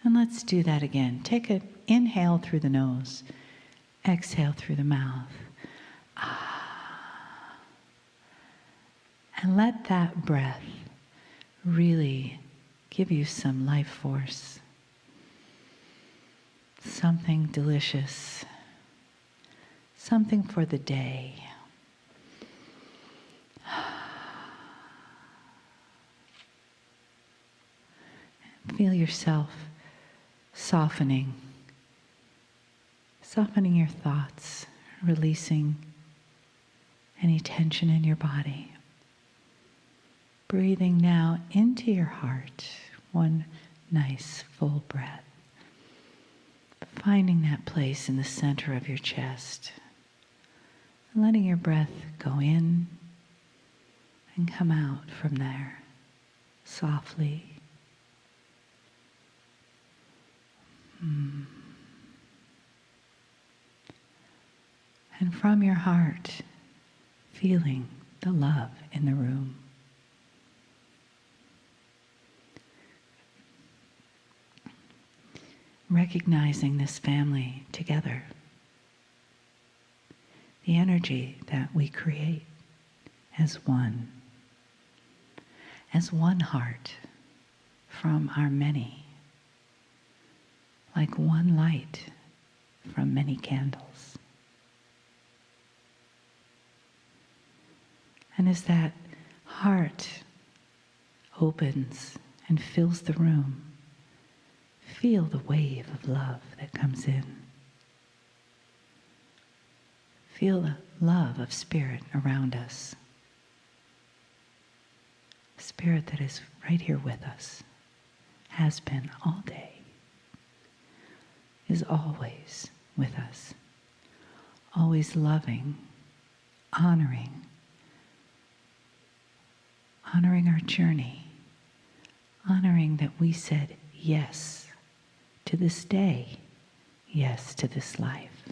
And let's do that again. Take an inhale through the nose, exhale through the mouth. And let that breath really give you some life force, something delicious, something for the day. Feel yourself softening your thoughts, releasing any tension in your body. Breathing now into your heart, one nice full breath. Finding that place in the center of your chest. And letting your breath go in and come out from there softly. And from your heart, feeling the love in the room. Recognizing this family together. The energy that we create as one heart from our many. Like one light from many candles. And as that heart opens and fills the room, feel the wave of love that comes in. Feel the love of Spirit around us. Spirit that is right here with us, has been all day, is always with us, always loving, honoring our journey, honoring that we said yes to this day, yes to this life,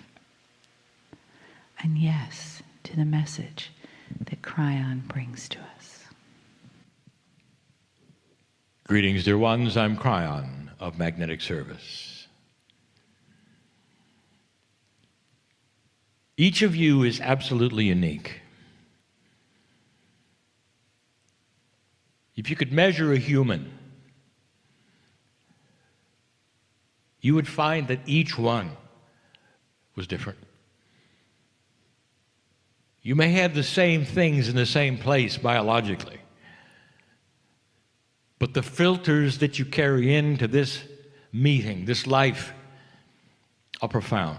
and yes to the message that Kryon brings to us. Greetings, dear ones. I'm Kryon of Magnetic Service. Each of you is absolutely unique. If you could measure a human, you would find that each one was different. You may have the same things in the same place biologically, but the filters that you carry into this meeting, this life, are profound.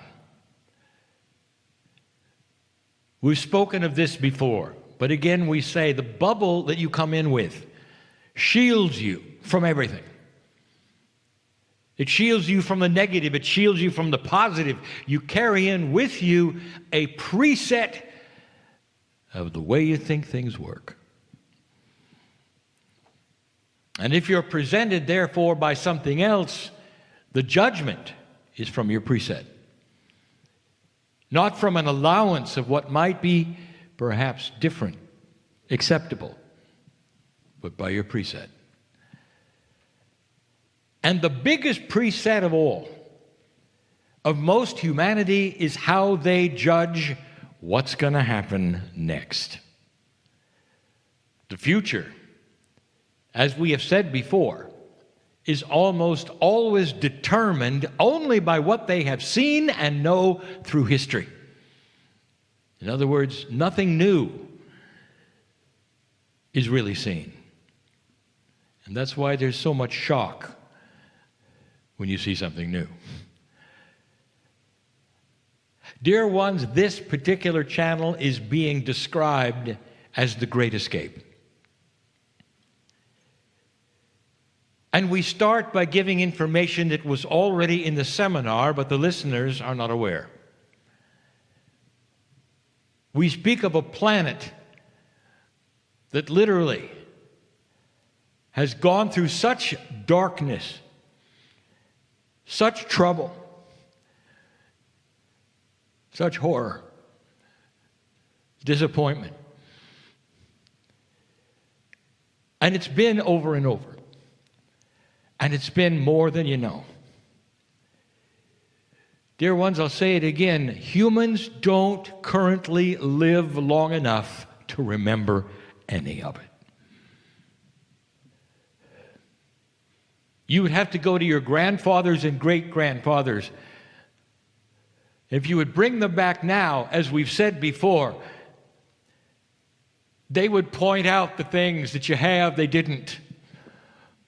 We've spoken of this before, but again we say the bubble that you come in with shields you from everything. It shields you from the negative. It shields you from the positive. You carry in with you a preset of the way you think things work. And if you're presented, therefore, by something else, the judgment is from your preset. Not from an allowance of what might be perhaps different, acceptable, but by your preset. And the biggest preset of all, of most humanity, is how they judge what's going to happen next. The future, as we have said before, is almost always determined only by what they have seen and know through history. In other words, nothing new is really seen. And that's why there's so much shock when you see something new. Dear ones, this particular channel is being described as the Great Escape. And we start by giving information that was already in the seminar, but the listeners are not aware. We speak of a planet that literally has gone through such darkness, such trouble, such horror, disappointment. And it's been over and over. And it's been more than you know. Dear ones, I'll say it again. Humans don't currently live long enough to remember any of it. You would have to go to your grandfathers and great-grandfathers. If you would bring them back now, as we've said before, they would point out the things that you have they didn't,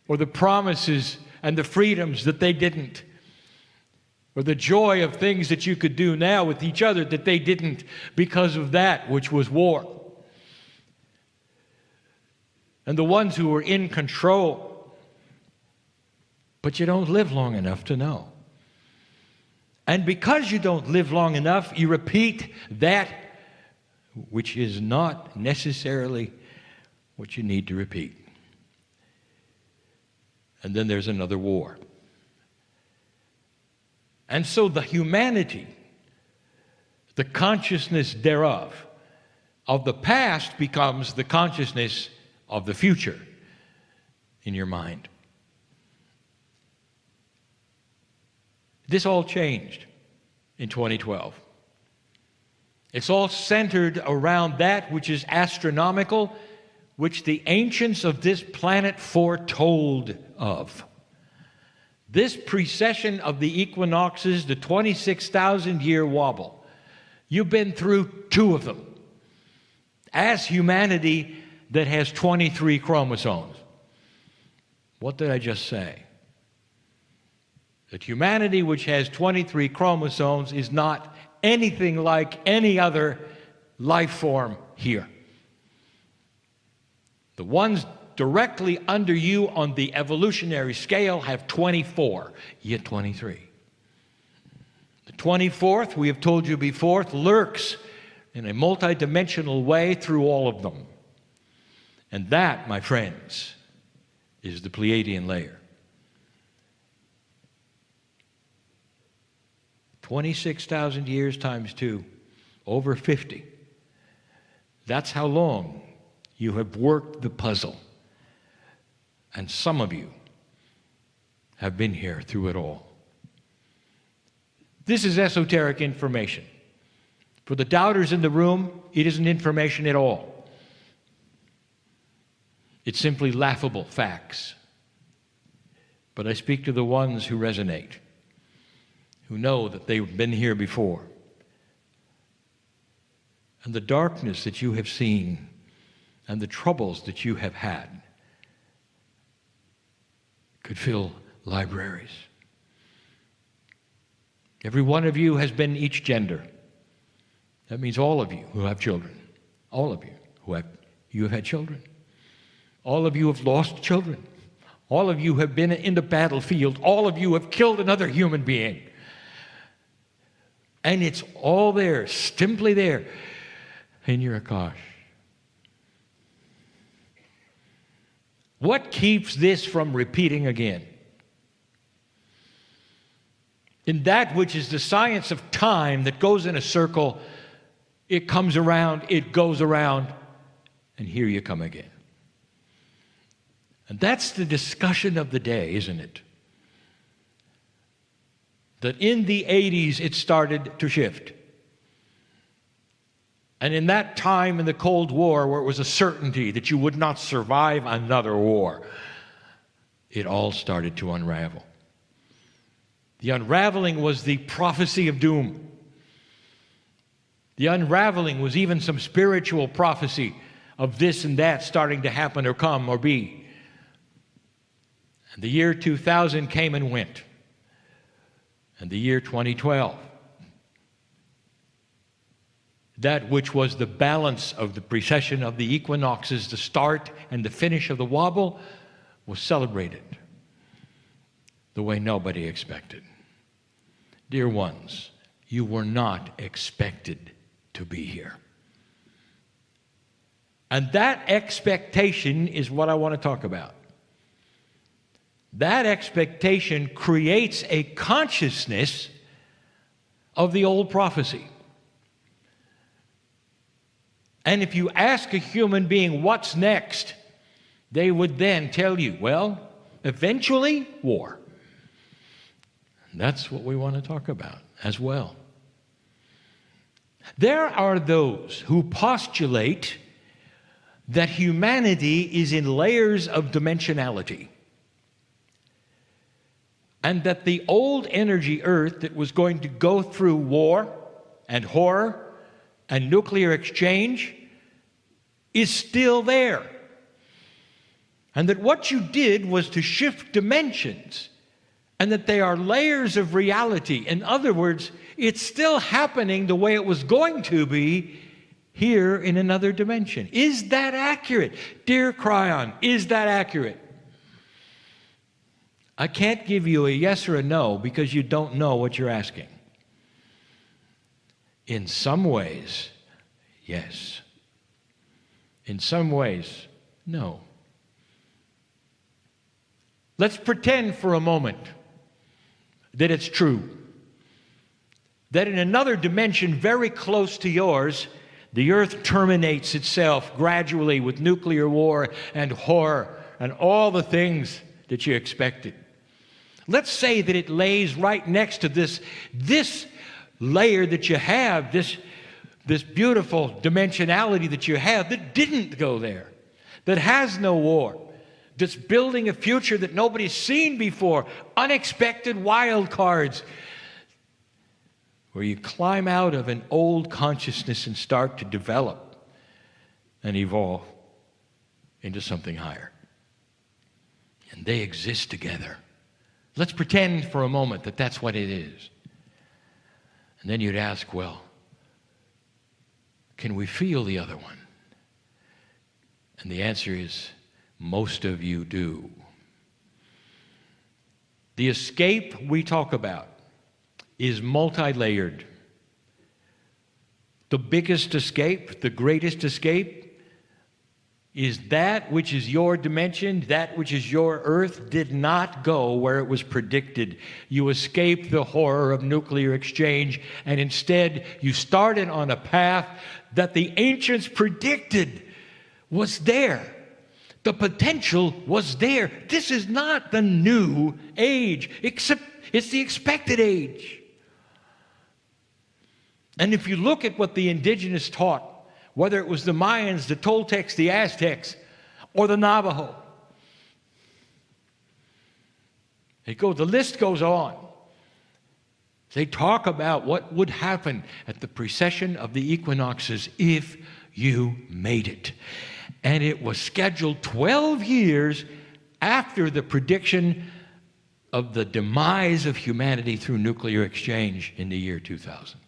or the promises and the freedoms that they didn't, or the joy of things that you could do now with each other that they didn't because of that which was war. And the ones who were in control. But you don't live long enough to know. And because you don't live long enough, you repeat that which is not necessarily what you need to repeat. And then there's another war. And so the humanity, the consciousness thereof, of the past becomes the consciousness of the future in your mind. This all changed in 2012. It's all centered around that which is astronomical, which the ancients of this planet foretold of. This precession of the equinoxes, the 26,000-year wobble, you've been through two of them. As humanity that has 23 chromosomes. What did I just say? That humanity which has 23 chromosomes is not anything like any other life form here. The ones directly under you on the evolutionary scale have 24, yet 23. The 24th, we have told you before, lurks in a multidimensional way through all of them. And that, my friends, is the Pleiadian layer. 26,000 years times 2, over 50. That's how long you have worked the puzzle. And some of you have been here through it all. This is esoteric information. For the doubters in the room, it isn't information at all. It's simply laughable facts. But I speak to the ones who resonate, who know that they've been here before. And the darkness that you have seen and the troubles that you have had could fill libraries. Every one of you has been each gender. That means all of you who have children. All of you have had children. All of you have lost children. All of you have been in the battlefield. All of you have killed another human being. And it's all there, simply there, in your Akash. What keeps this from repeating again? In that which is the science of time that goes in a circle, it comes around, it goes around, and here you come again. And that's the discussion of the day, isn't it? That in the 80s it started to shift. And in that time in the Cold War, where it was a certainty that you would not survive another war, it all started to unravel. The unraveling was the prophecy of doom. The unraveling was even some spiritual prophecy of this and that starting to happen or come or be. And the year 2000 came and went. And the year 2012, that which was the balance of the precession of the equinoxes, the start and the finish of the wobble, was celebrated the way nobody expected. Dear ones, you were not expected to be here. And that expectation is what I want to talk about. That expectation creates a consciousness of the old prophecy. And if you ask a human being what's next, they would then tell you, well, eventually war. That's what we want to talk about as well. There are those who postulate that humanity is in layers of dimensionality, and that the old energy Earth that was going to go through war and horror and nuclear exchange is still there. And that what you did was to shift dimensions, and that they are layers of reality. In other words, it's still happening the way it was going to be here in another dimension. Is that accurate? Dear Kryon, is that accurate? I can't give you a yes or a no because you don't know what you're asking. In some ways, yes. In some ways, no. Let's pretend for a moment that it's true. That in another dimension very close to yours, the Earth terminates itself gradually with nuclear war and horror and all the things that you expected. Let's say that it lays right next to this layer that you have, this beautiful dimensionality that you have that didn't go there, that has no war, that's building a future that nobody's seen before, unexpected wild cards, where you climb out of an old consciousness and start to develop and evolve into something higher. And they exist together. Let's pretend for a moment that that's what it is. And then you'd ask, well, can we feel the other one? And the answer is, most of you do. The escape we talk about is multi-layered. The biggest escape, the greatest escape, is that which is your dimension, that which is your Earth, did not go where it was predicted. You escaped the horror of nuclear exchange, and instead you started on a path that the ancients predicted was there. The potential was there. This is not the new age, except it's the expected age. And if you look at what the indigenous taught, whether it was the Mayans, the Toltecs, the Aztecs, or the Navajo, the list goes on. They talk about what would happen at the precession of the equinoxes if you made it. And it was scheduled 12 years after the prediction of the demise of humanity through nuclear exchange in the year 2000.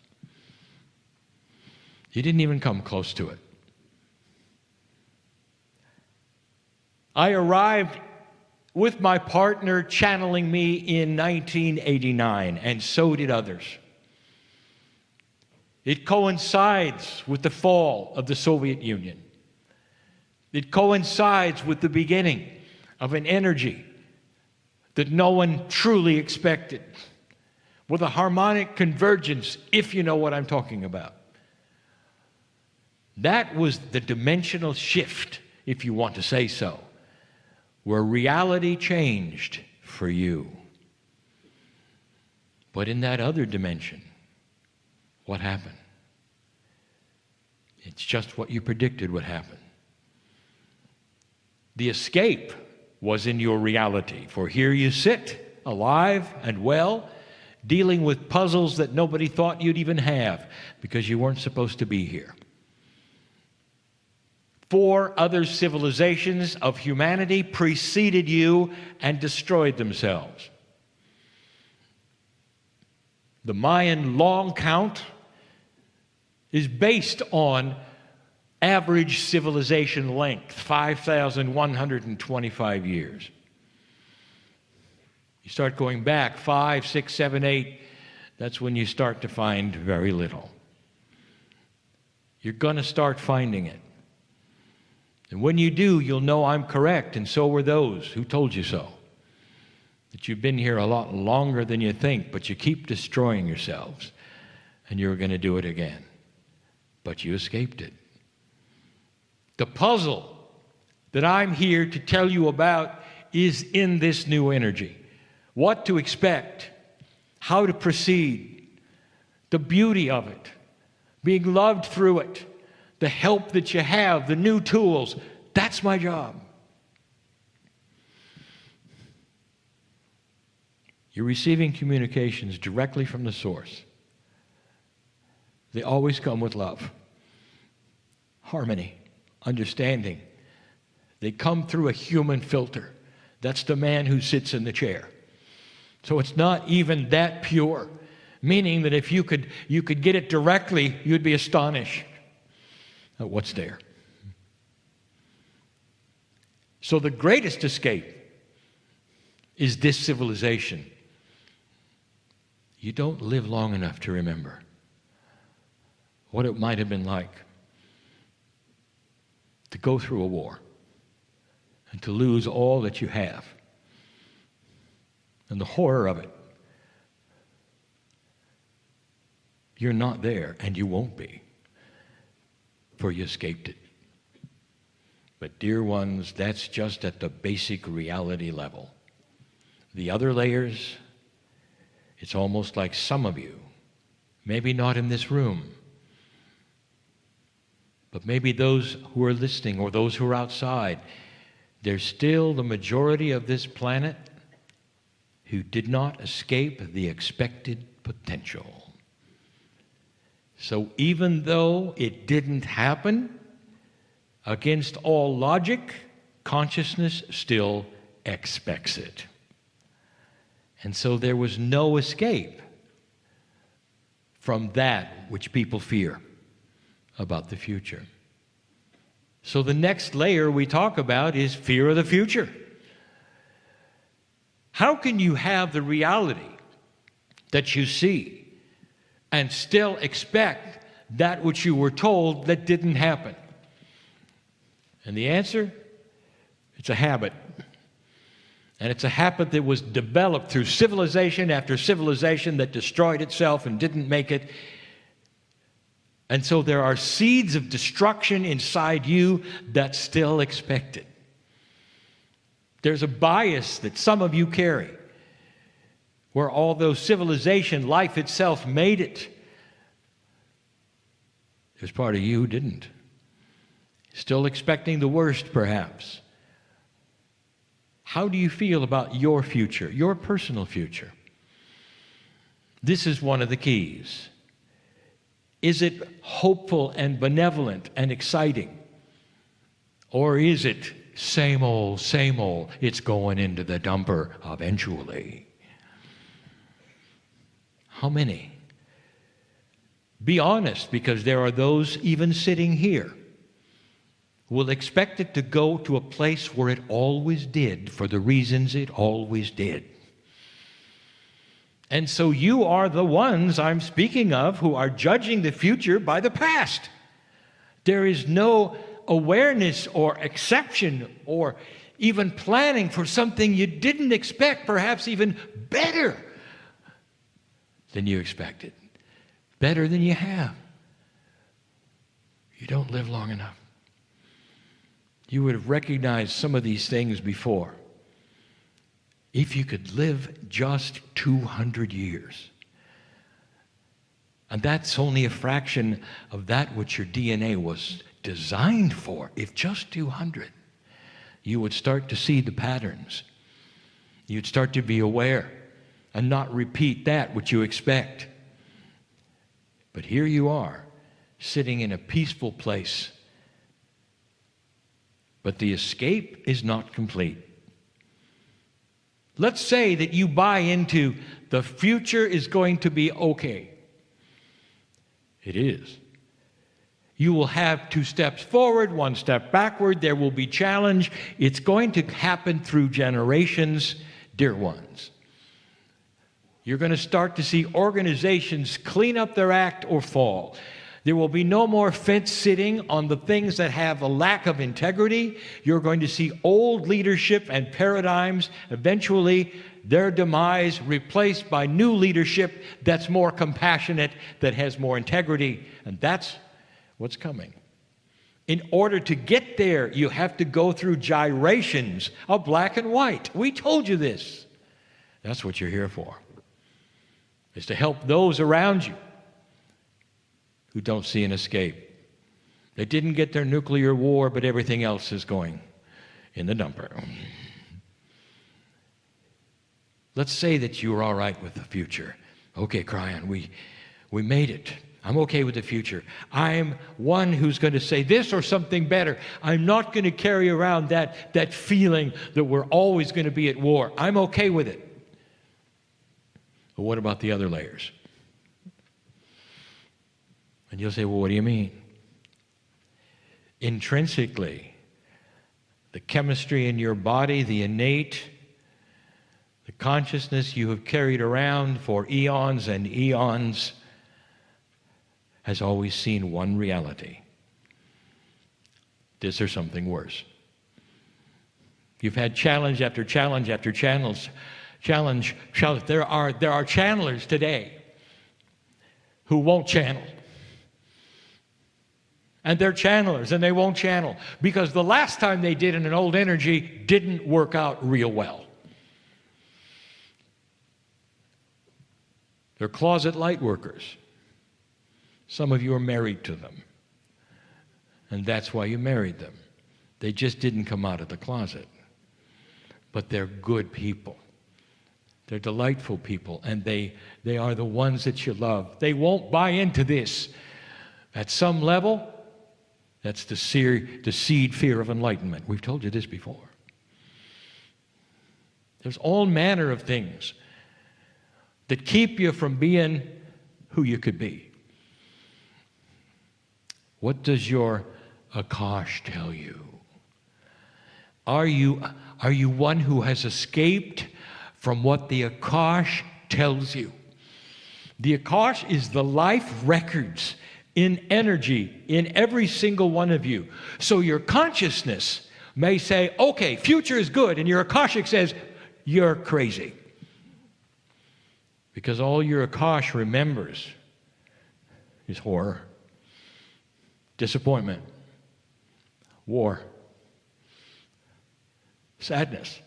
You didn't even come close to it. I arrived with my partner channeling me in 1989, and so did others. It coincides with the fall of the Soviet Union. It coincides with the beginning of an energy that no one truly expected, with a harmonic convergence, if you know what I'm talking about. That was the dimensional shift, if you want to say so, where reality changed for you. But in that other dimension, what happened? It's just what you predicted would happen. The escape was in your reality, for here you sit, alive and well, dealing with puzzles that nobody thought you'd even have because you weren't supposed to be here. 4 other civilizations of humanity preceded you and destroyed themselves. The Mayan long count is based on average civilization length, 5,125 years. You start going back 5, 6, 7, 8, that's when you start to find very little. You're going to start finding it. And when you do, you'll know I'm correct, and so were those who told you so. That you've been here a lot longer than you think, but you keep destroying yourselves, and you're going to do it again. But you escaped it. The puzzle that I'm here to tell you about is in this new energy. What to expect, how to proceed, the beauty of it, being loved through it, the help that you have, the new tools. That's my job. You're receiving communications directly from the source. They always come with love, harmony, understanding. They come through a human filter. That's the man who sits in the chair. So it's not even that pure, meaning that if you could get it directly, you'd be astonished at what's there. So the greatest escape is this civilization. You don't live long enough to remember what it might have been like to go through a war and to lose all that you have and the horror of it. You're not there, and you won't be, for you escaped it. But dear ones, that's just at the basic reality level. The other layers, it's almost like some of you, maybe not in this room, but maybe those who are listening or those who are outside, there's still the majority of this planet who did not escape the expected potential. So even though it didn't happen, against all logic, consciousness still expects it. And so there was no escape from that which people fear about the future. So the next layer we talk about is fear of the future. How can you have the reality that you see and still expect that which you were told that didn't happen? And the answer, it's a habit. And it's a habit that was developed through civilization after civilization that destroyed itself and didn't make it. And so there are seeds of destruction inside you that still expect it. There's a bias that some of you carry, where although civilization, life itself made it, there's part of you who didn't. Still expecting the worst, perhaps. How do you feel about your future, your personal future? This is one of the keys. Is it hopeful and benevolent and exciting? Or is it same old, it's going into the dumper eventually? How many? Be honest, because there are those even sitting here who will expect it to go to a place where it always did for the reasons it always did. And so you are the ones I'm speaking of who are judging the future by the past. There is no awareness or exception or even planning for something you didn't expect, perhaps even better than you expected, better than you have. You don't live long enough. You would have recognized some of these things before. If you could live just 200 years, and that's only a fraction of that which your DNA was designed for, if just 200, you would start to see the patterns. You'd start to be aware and not repeat that which you expect. But here you are, sitting in a peaceful place. But the escape is not complete. Let's say that you buy into the future is going to be okay. It is. You will have 2 steps forward, 1 step backward. There will be challenge. It's going to happen through generations, dear ones. You're going to start to see organizations clean up their act or fall. There will be no more fence sitting on the things that have a lack of integrity. You're going to see old leadership and paradigms, eventually their demise replaced by new leadership that's more compassionate, that has more integrity. And that's what's coming. In order to get there, you have to go through gyrations of black and white. We told you this. That's what you're here for. is to help those around you who don't see an escape. They didn't get their nuclear war, but everything else is going in the dumper. Let's say that you're all right with the future. Okay, Kryon, we made it. I'm okay with the future. I'm one who's going to say this or something better. I'm not going to carry around that feeling that we're always going to be at war. I'm okay with it. But what about the other layers? And you'll say, well, what do you mean? Intrinsically, the chemistry in your body, the innate, the consciousness you have carried around for eons and eons has always seen one reality: this or something worse. You've had challenge after challenge after challenge. There are channelers today who won't channel. And they're channelers, and they won't channel because the last time they did in an old energy didn't work out real well. They're closet light workers. Some of you are married to them, and that's why you married them. They just didn't come out of the closet. But they're good people. They're delightful people, and they are the ones that you love. They won't buy into this. At some level, that's the seed fear of enlightenment. We've told you this before. There's all manner of things that keep you from being who you could be. What does your Akash tell you? Are you one who has escaped from what the Akash tells you? The Akash is the life records in energy in every single one of you. So your consciousness may say, okay, future is good, and your Akashic says, you're crazy. Because all your Akash remembers is horror, disappointment, war, sadness.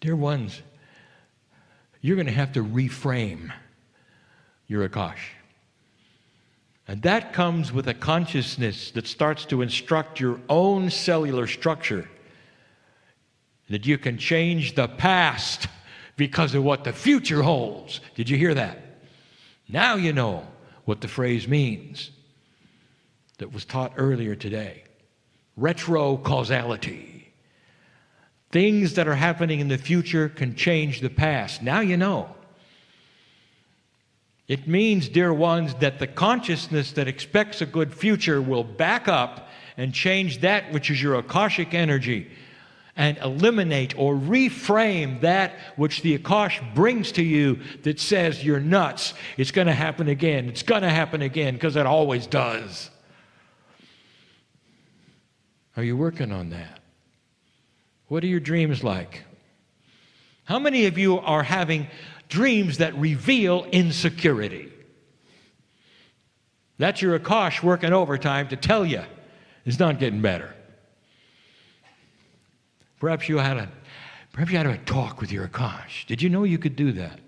Dear ones, you're going to have to reframe your Akash. And that comes with a consciousness that starts to instruct your own cellular structure, that you can change the past because of what the future holds. Did you hear that? Now you know what the phrase means that was taught earlier today. Retrocausality. Things that are happening in the future can change the past. Now you know. It means, dear ones, that the consciousness that expects a good future will back up and change that which is your Akashic energy and eliminate or reframe that which the Akash brings to you that says you're nuts. It's going to happen again. It's going to happen again because it always does. Are you working on that? What are your dreams like? How many of you are having dreams that reveal insecurity? That's your Akash working overtime to tell you it's not getting better. Perhaps you had a talk with your Akash. Did you know you could do that?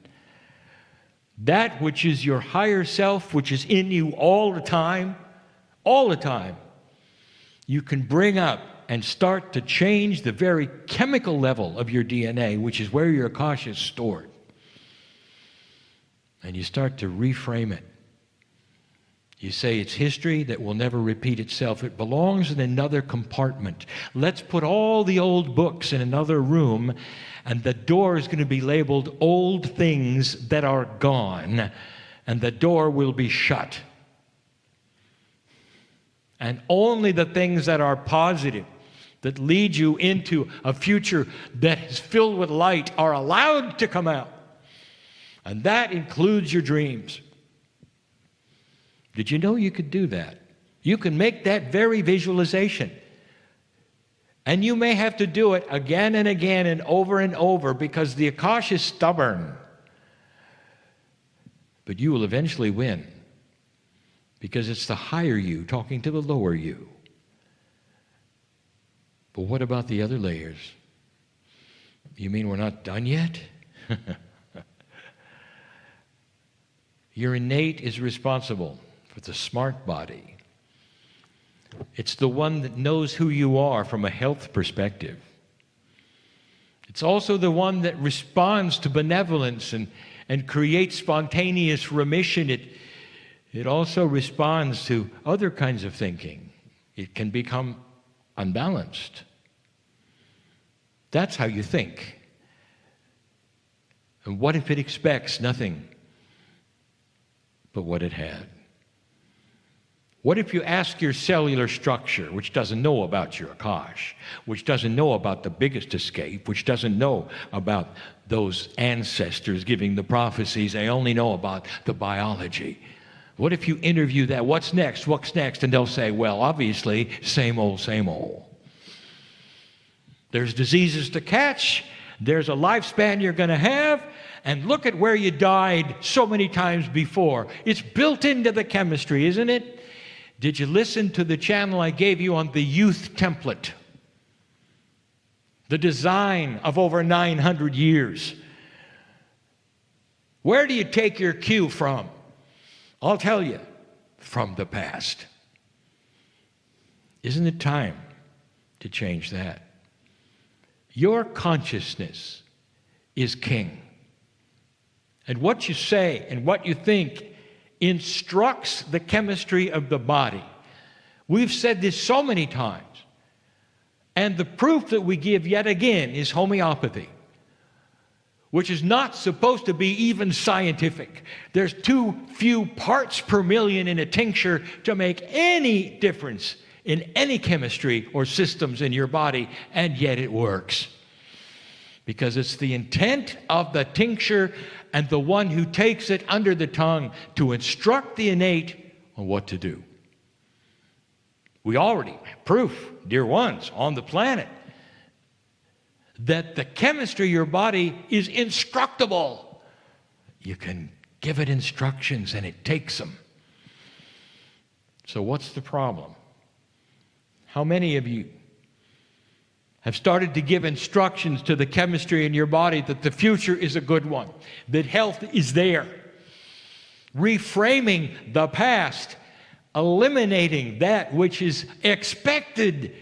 That which is your higher self, which is in you all the time, you can bring up and start to change the very chemical level of your DNA, which is where your Akash is stored. And you start to reframe it. You say it's history that will never repeat itself. It belongs in another compartment. Let's put all the old books in another room, and the door is going to be labeled old things that are gone, and the door will be shut. And only the things that are positive, that lead you into a future that is filled with light, are allowed to come out. And that includes your dreams. Did you know you could do that? You can make that very visualization. And you may have to do it again and again and over because the Akash is stubborn. But you will eventually win, because it's the higher you talking to the lower you. But what about the other layers? You mean we're not done yet? Your innate is responsible for the smart body. It's the one that knows who you are from a health perspective. It's also the one that responds to benevolence and creates spontaneous remission. It also responds to other kinds of thinking. It can become unbalanced. That's how you think. And what if it expects nothing but what it had? What if you ask your cellular structure, which doesn't know about your Akash, which doesn't know about the biggest escape, which doesn't know about those ancestors giving the prophecies, they only know about the biology. What if you interview that? What's next? What's next? And they'll say, well, obviously, same old, same old. There's diseases to catch. There's a lifespan you're going to have. And look at where you died so many times before. It's built into the chemistry, isn't it? Did you listen to the channel I gave you on the youth template? The design of over 900 years. Where do you take your cue from? I'll tell you, from the past. Isn't it time to change that? Your consciousness is king. And what you say and what you think instructs the chemistry of the body. We've said this so many times. And the proof that we give yet again is homeopathy, which is not supposed to be even scientific. There's too few parts per million in a tincture to make any difference in any chemistry or systems in your body, and yet it works. Because it's the intent of the tincture and the one who takes it under the tongue to instruct the innate on what to do. We already have proof, dear ones, on the planet, that the chemistry of your body is instructable. You can give it instructions and it takes them. So what's the problem? How many of you have started to give instructions to the chemistry in your body that the future is a good one, that health is there? Reframing the past, eliminating that which is expected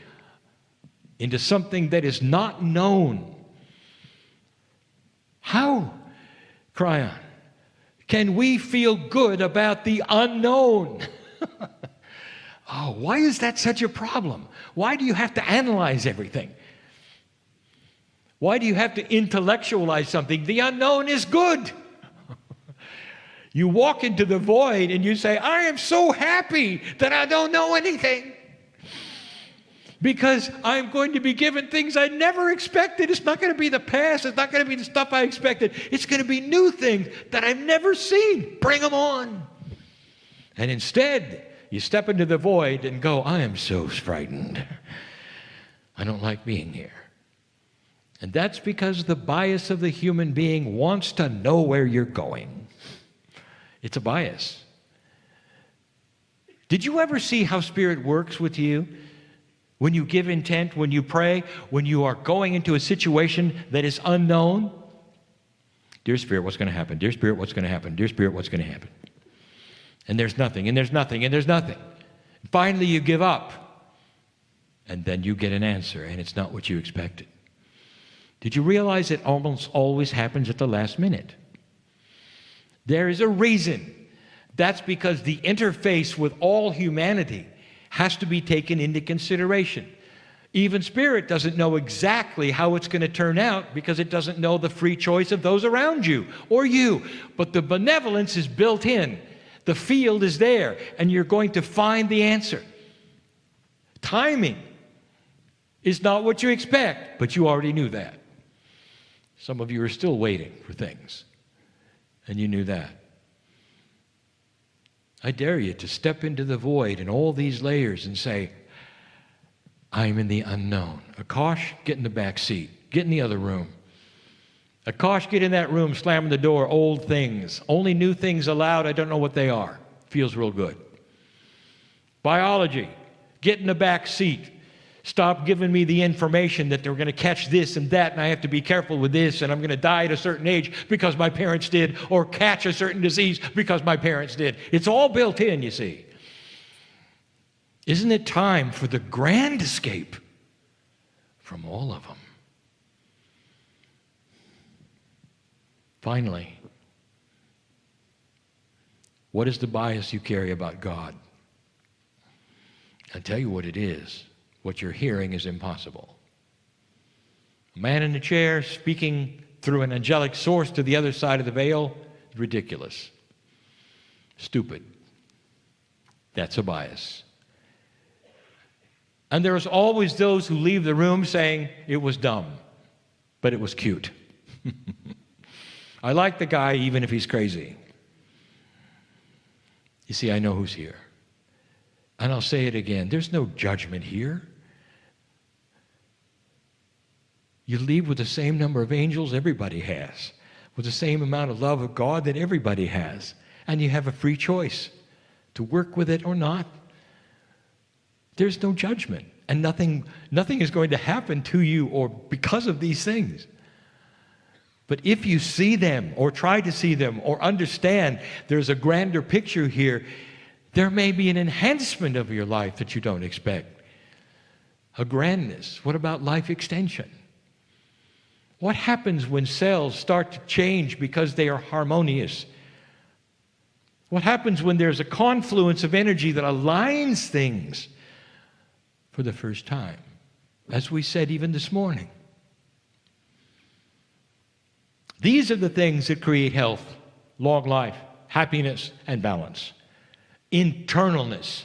into something that is not known. How, Kryon, can we feel good about the unknown? Oh, why is that such a problem? Why do you have to analyze everything? Why do you have to intellectualize something? The unknown is good. You walk into the void and you say, I am so happy that I don't know anything. Because I'm going to be given things I never expected. It's not going to be the past. It's not going to be the stuff I expected. It's going to be new things that I've never seen. Bring them on. And instead, you step into the void and go, I am so frightened. I don't like being here. And that's because the bias of the human being wants to know where you're going. It's a bias. Did you ever see how Spirit works with you? When you give intent, when you pray, when you are going into a situation that is unknown? Dear Spirit, what's going to happen? Dear Spirit, what's going to happen? Dear Spirit, what's going to happen? And there's nothing, and there's nothing, and there's nothing. Finally, you give up. And then you get an answer, and it's not what you expected. Did you realize it almost always happens at the last minute? There is a reason. That's because the interface with all humanity has to be taken into consideration. Even Spirit doesn't know exactly how it's going to turn out because it doesn't know the free choice of those around you or you. But the benevolence is built in. The field is there, and you're going to find the answer. Timing is not what you expect, but you already knew that. Some of you are still waiting for things, and you knew that. I dare you to step into the void in all these layers and say, I'm in the unknown. Akash, get in the back seat. Get in the other room. Akash, get in that room, slamming the door, old things. Only new things allowed, I don't know what they are. Feels real good. Biology, get in the back seat. Stop giving me the information that they're going to catch this and that, and I have to be careful with this, and I'm going to die at a certain age because my parents did, or catch a certain disease because my parents did. It's all built in, you see. Isn't it time for the grand escape from all of them? Finally, what is the bias you carry about God? I'll tell you what it is. What you're hearing is impossible. A man in a chair speaking through an angelic source to the other side of the veil is ridiculous. Stupid. That's a bias. And there's always those who leave the room saying, it was dumb, but it was cute. I like the guy even if he's crazy. You see, I know who's here. And I'll say it again, there's no judgment here. You leave with the same number of angels everybody has, with the same amount of love of God that everybody has, and you have a free choice to work with it or not. There's no judgment, and nothing is going to happen to you or because of these things. But if you see them or try to see them or understand there's a grander picture here, there may be an enhancement of your life that you don't expect. A grandness. What about life extension? What happens when cells start to change because they are harmonious? What happens when there's a confluence of energy that aligns things for the first time? As we said even this morning. These are the things that create health, long life, happiness, and balance. Internalness.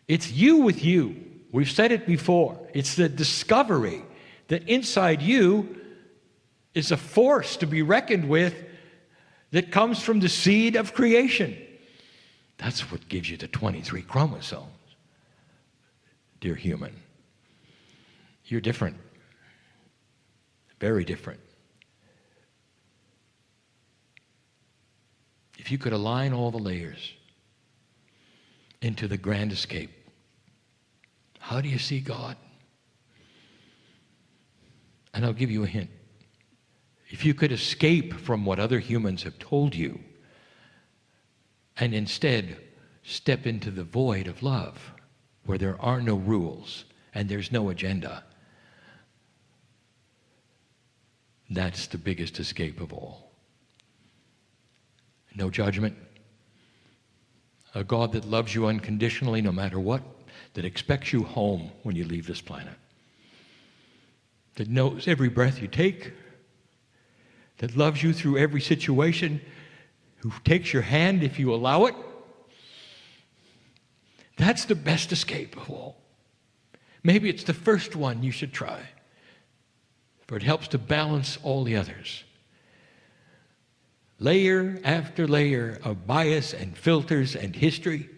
It's you with you. We've said it before. It's the discovery that inside you is a force to be reckoned with that comes from the seed of creation. That's what gives you the 23 chromosomes. Dear human, you're different. Very different. If you could align all the layers into the grand escape, how do you see God? And I'll give you a hint. If you could escape from what other humans have told you and instead step into the void of love where there are no rules and there's no agenda, that's the biggest escape of all. No judgment. A God that loves you unconditionally no matter what, that expects you home when you leave this planet, that knows every breath you take, that loves you through every situation, who takes your hand if you allow it. That's the best escape of all. Maybe it's the first one you should try, for it helps to balance all the others. Layer after layer of bias and filters and history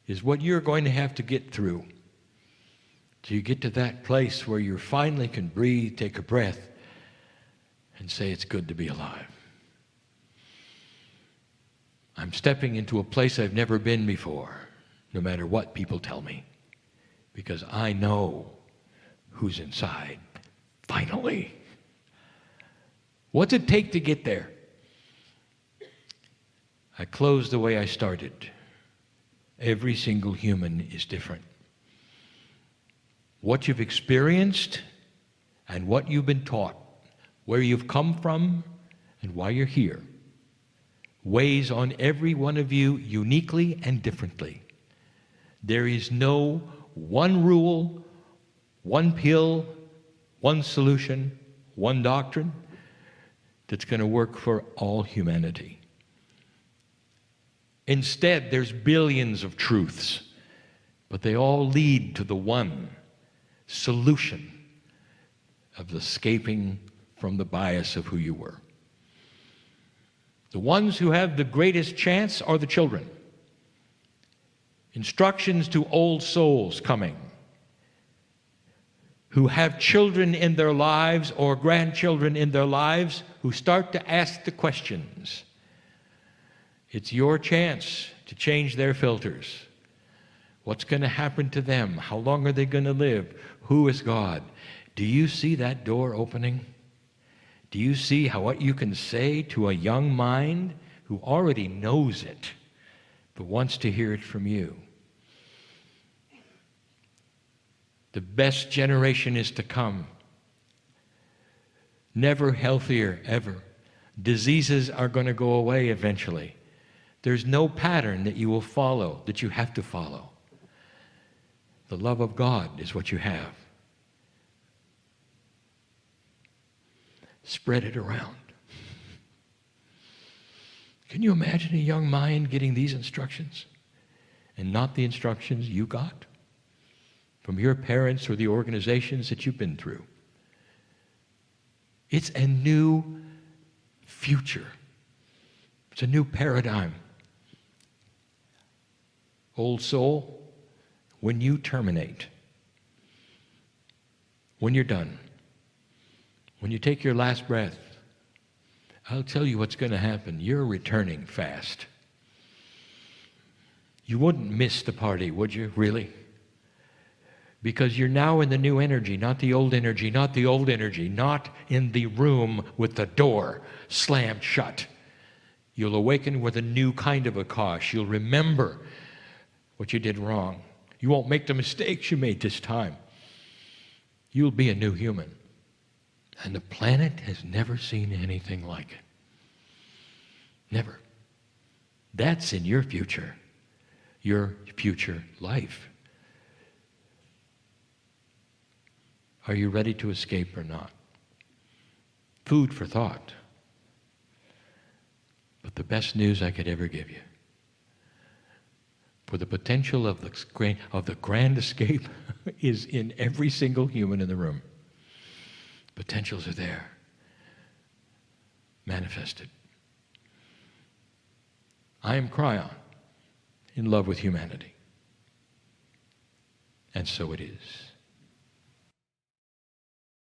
is what you're going to have to get through till you get to that place where you finally can breathe, take a breath, and say it's good to be alive. I'm stepping into a place I've never been before, no matter what people tell me, because I know who's inside, finally. What's it take to get there? I close the way I started. Every single human is different. What you've experienced and what you've been taught, where you've come from and why you're here, weighs on every one of you uniquely and differently. There is no one rule, one pill, one solution, one doctrine that's going to work for all humanity. Instead, there's billions of truths, but they all lead to the one solution of escaping from the bias of who you were. The ones who have the greatest chance are the children. Instructions to old souls coming, who have children in their lives or grandchildren in their lives who start to ask the questions. It's your chance to change their filters What's going to happen to them? How long are they going to live? Who is God? Do you see that door opening? Do you see what you can say to a young mind who already knows it, but wants to hear it from you? The best generation is to come. Never healthier, ever. Diseases are going to go away eventually. There's no pattern that you will follow, that you have to follow. The love of God is what you have. Spread it around. Can you imagine a young mind getting these instructions and not the instructions you got from your parents or the organizations that you've been through? It's a new future. It's a new paradigm. Old soul, when you terminate, when you're done, when you take your last breath, I'll tell you what's going to happen. You're returning fast. You wouldn't miss the party, would you, really? Because you're now in the new energy, not the old energy, not the old energy, not in the room with the door slammed shut. You'll awaken with a new kind of Akash. You'll remember what you did wrong. You won't make the mistakes you made this time. You'll be a new human. And the planet has never seen anything like it. Never. That's in your future life. Are you ready to escape or not? Food for thought. But the best news I could ever give you, for the potential of the grand escape is in every single human in the room. Potentials are there, manifested. I am Kryon, in love with humanity. And so it is.